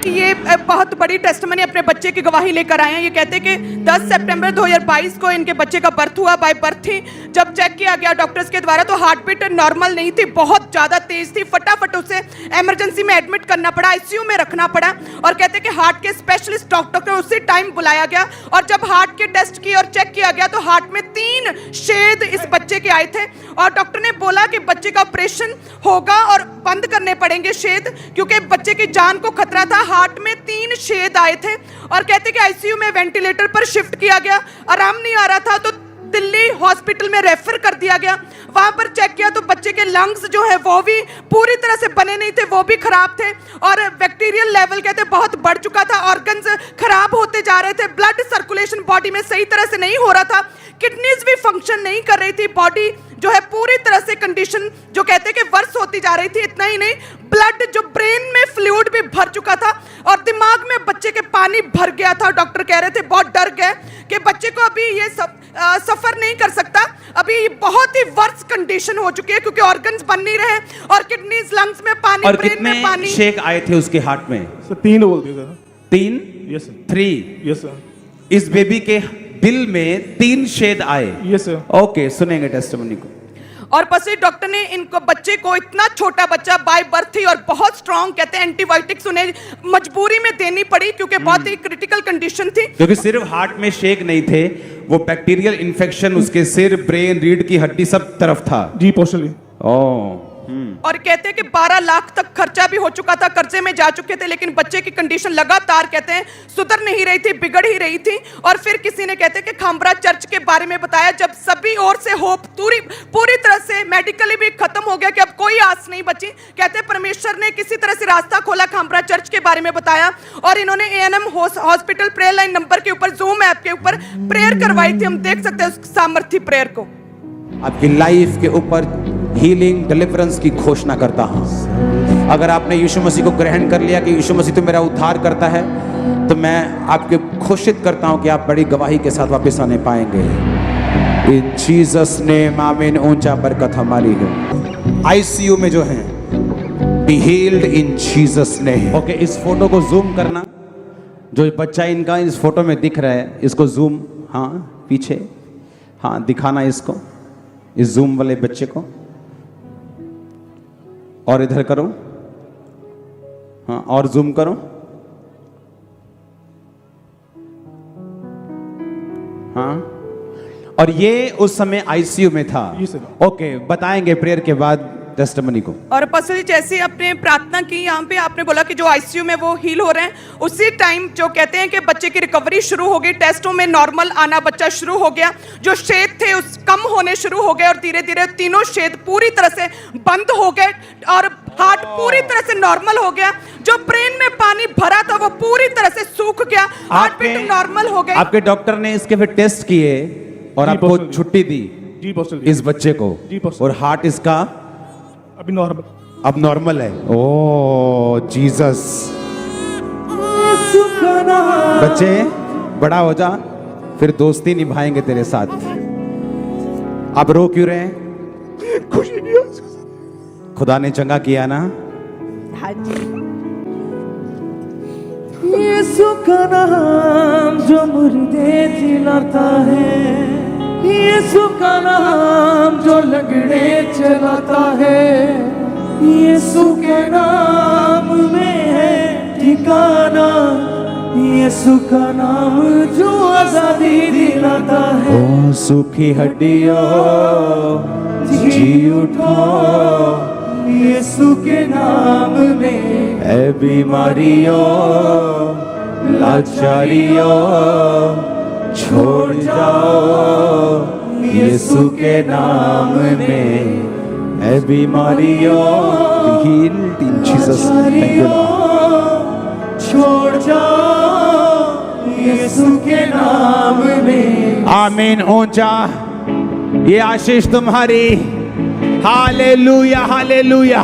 कि ये बहुत बड़ी टेस्टमनी अपने बच्चे की गवाही लेकर आए हैं। ये कहते हैं कि 10 सितंबर 2022 को इनके बच्चे का बर्थ हुआ, बाय बर्थ थी। जब चेक किया गया डॉक्टर्स के द्वारा तो हार्ट बीट नॉर्मल नहीं थी, बहुत ज़्यादा तेज थी। फटाफट उसे इमरजेंसी में एडमिट करना पड़ा, आईसीयू में रखना पड़ा। और कहते हैं कि हार्ट के स्पेशलिस्ट डॉक्टर को उसी टाइम बुलाया गया और जब हार्ट के टेस्ट किए और चेक किया गया तो हार्ट में 3 छेद इस बच्चे के आए थे। और डॉक्टर ने बोला कि बच्चे का ऑपरेशन होगा और बंद करने पड़ेंगे छेद, क्योंकि बच्चे की जान को खतरा था। हार्ट में 3 छेद आए थे और कहते कि आईसीयू में वेंटिलेटर पर शिफ्ट किया गया। आराम नहीं आ रहा था तो दिल्ली हॉस्पिटल में रेफर कर दिया गया। वहां पर चेक किया तो बच्चे के लंग्स जो है वो भी पूरी तरह से बने नहीं थे, वो भी खराब थे। और बैक्टीरियल लेवल कहते बहुत बढ़ चुका था, ऑर्गन्स खराब होते जा रहे थे, ब्लड सर्कुलेशन बॉडी में सही तरह से नहीं हो रहा था, किडनीज भी फंक्शन नहीं कर रही थी, बॉडी जो है पूरी तरह से कंडीशन जो कहते हैं कि वर्स होती जा रही थी। इतना ही नहीं, ब्लड जो ब्रेन में फ्लूइड भी भर चुका था और दिमाग में बच्चे के पानी भर गया था। डॉक्टर कह रहे थे, बहुत डर गए कि बच्चे को अभी ये सफर नहीं कर सकता, अभी बहुत ही वर्स कंडीशन हो चुकी है क्योंकि ऑर्गन्स बन नहीं रहे और किडनीज, लंग्स में पानी, और ब्रेन में पानी। शेक आए थे उसके हार्ट में? सर 3 बोल दिया sir. 3? Yes sir. 3? Yes sir. इस बेबी के दिल में 3 छेद आए? Yes sir. ओके, सुनेंगे टेस्टिमनी को। और पसी डॉक्टर ने इनको बच्चे को, इतना छोटा बच्चा बाय बर्थ थी और बहुत स्ट्रांग, कहते हैं एंटीबायोटिक्स उन्हें मजबूरी में देनी पड़ी क्योंकि बहुत ही क्रिटिकल कंडीशन थी। क्योंकि सिर्फ हार्ट में शेक नहीं थे, वो बैक्टीरियल इन्फेक्शन उसके सिर, ब्रेन, रीढ़ की हड्डी सब तरफ था। जी पोस्टली। ओह। और कहते हैं कि 12 लाख तक खर्चा भी हो चुका था, कर्जे में जा चुके थे, लेकिन बच्चे की कंडीशन लगातार कहते हैं सुधर नहीं रही थी, बिगड़ ही रही थी। और फिर किसी ने कहते हैं कि खामरा चर्च के बारे में बताया, जब सभी ओर से होप पूरी तरह से मेडिकली भी खत्म हो गया कि अब कोई आस नहीं बची। कहते हैं परमेश्वर ने किसी तरह से रास्ता खोला, खामरा चर्च के बारे में बताया और इन्होंने ANM hospital prayer line number के ऊपर, जूम ऐप के ऊपर प्रेयर करवाई थी। हम देख सकते हैं उस सामर्थ्य प्रेयर को। आपकी लाइफ के ऊपर हीलिंग, डिलीवरेंस की घोषणा करता हूं। अगर आपने यीशु मसीह को ग्रहण कर लिया कि यीशु मसीह तो मेरा उद्धार करता है, तो मैं आपके घोषित करता हूं कि आप बड़ी गवाही के साथ वापस आने पाएंगे। इन जीसस नेम, आमीन। ऊंचा बरकत हमारी है। आईसीयू में जो है, be healed in Jesus name. Okay, इस फोटो को जूम करना, जो बच्चा इनका इस फोटो में दिख रहा है, इसको जूम, हाँ पीछे, हाँ दिखाना इसको, इस जूम वाले बच्चे को, और इधर करो, हाँ और जूम करो, हाँ। और ये उस समय आईसीयू में था। ओके, बताएंगे प्रेयर के बाद टेस्टिमनी को। और पसली जैसे आपने प्रार्थना की, यहाँ पे आपने बोला कि जो आईसीयू में वो हील हो रहे हैं, उसी टाइम जो कहते हैं कि बच्चे की रिकवरी शुरू हो गई, टेस्टों में नॉर्मल आना बच्चा शुरू हो गया, जो छेद थे उस कम होने शुरू हो गए और धीरे धीरे 3 छेद पूरी तरह से बंद हो गए और हार्ट पूरी तरह से नॉर्मल हो गया। जो ब्रेन में पानी भरा था वो पूरी तरह से सूख गया, हार्ट बीट नॉर्मल हो गई। आपके डॉक्टर ने इसके फिर टेस्ट किए और आपको छुट्टी दी? जी पोस्टली। इस बच्चे को? जी पोस्टली। और हार्ट इसका अभी नॉर्मल, अब नॉर्मल है। ओह जीसस। बच्चे बड़ा हो जा, फिर दोस्ती निभाएंगे तेरे साथ। आप रो क्यों रहे हैं? खुशी नहीं है। खुदा ने चंगा किया ना? हाँ जी। यीशु का नाम जो मुर्दे जिलाता है, यीशु का नाम जो लगड़े चलाता है, यीशु के नाम में है ठिकाना, यीशु का नाम जो आजादी दिलाता है। ओ सूखी हड्डियों जी उठो, यीशु के नाम में ऐ बीमारियों लाचारियों छोड़ जाओ, यीशु के नाम में ऐ बीमारियों। Heeled in Jesus. Thank you Lord. छोड़ जाओ यीशु के नाम में। आमीन। ऊंचा, ये आशीष तुम्हारी। Hallelujah, hallelujah.